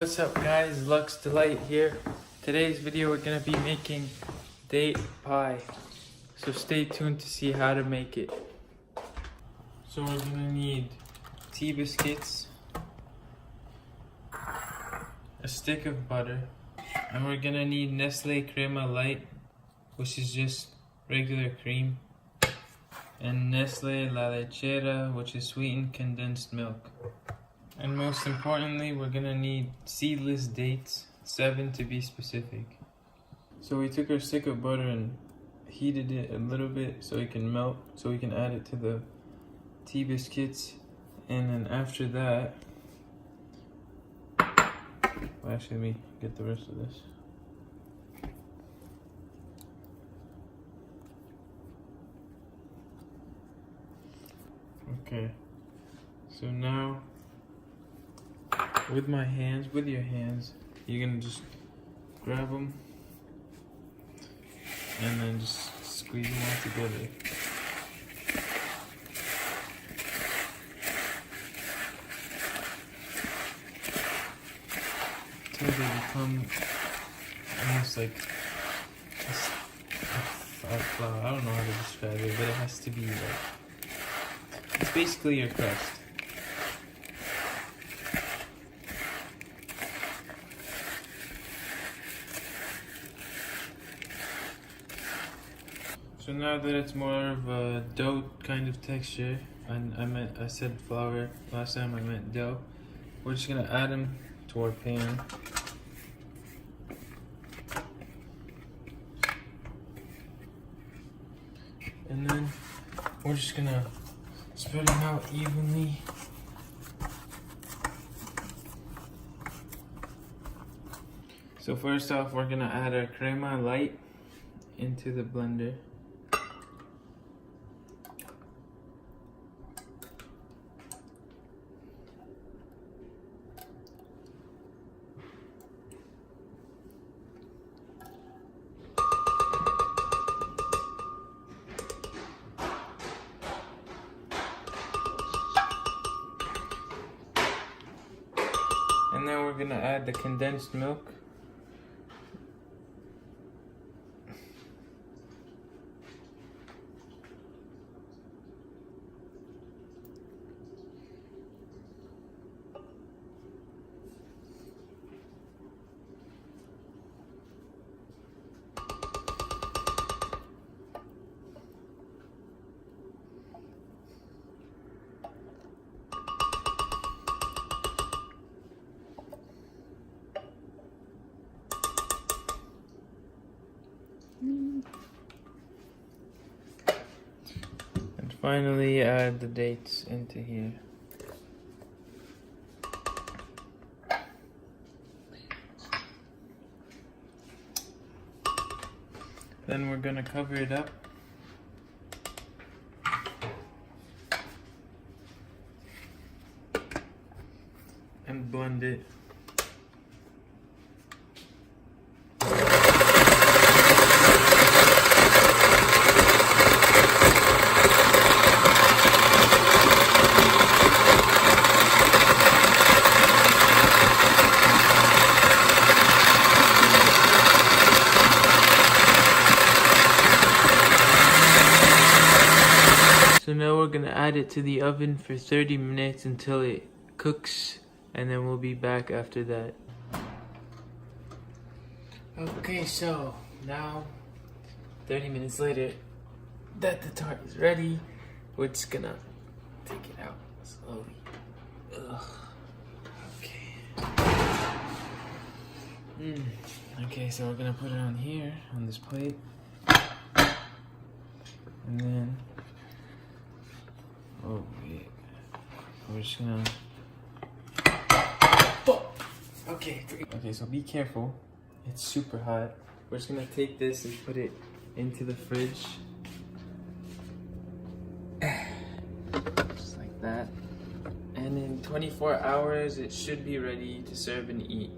What's up guys, Lux Delight here. Today's video we're going to be making date pie. So stay tuned to see how to make it. So we're going to need tea biscuits, a stick of butter, and we're going to need Nestle Crema Light, which is just regular cream, and Nestle La Lechera, which is sweetened condensed milk. And most importantly, we're gonna need seedless dates, 7 to be specific. So we took our stick of butter and heated it a little bit so it can melt, so we can add it to the tea biscuits. And then after that, well, actually let me get the rest of this. Okay, so now with your hands, you're gonna just grab them and then just squeeze them all together. Until they become almost like a flour. I don't know how to describe it, but it has to be like, it's basically your crust. So now that it's more of a dough kind of texture, and I said flour last time, I meant dough, we're just gonna add them to our pan. And then we're just gonna spread them out evenly. So first off, we're gonna add our crema light into the blender. And then we're gonna add the condensed milk. And finally add the dates into here. Then we're gonna cover it up. And blend it. So now we're gonna add it to the oven for 30 minutes until it cooks, and then we'll be back after that. Okay, so now 30 minutes later that the tart is ready, we're just gonna take it out slowly. Ugh. Okay. Okay, so we're gonna put it on here, on this plate. And then we're just gonna. Okay, so be careful. It's super hot. We're just gonna take this and put it into the fridge. Just like that. And in 24 hours, it should be ready to serve and eat.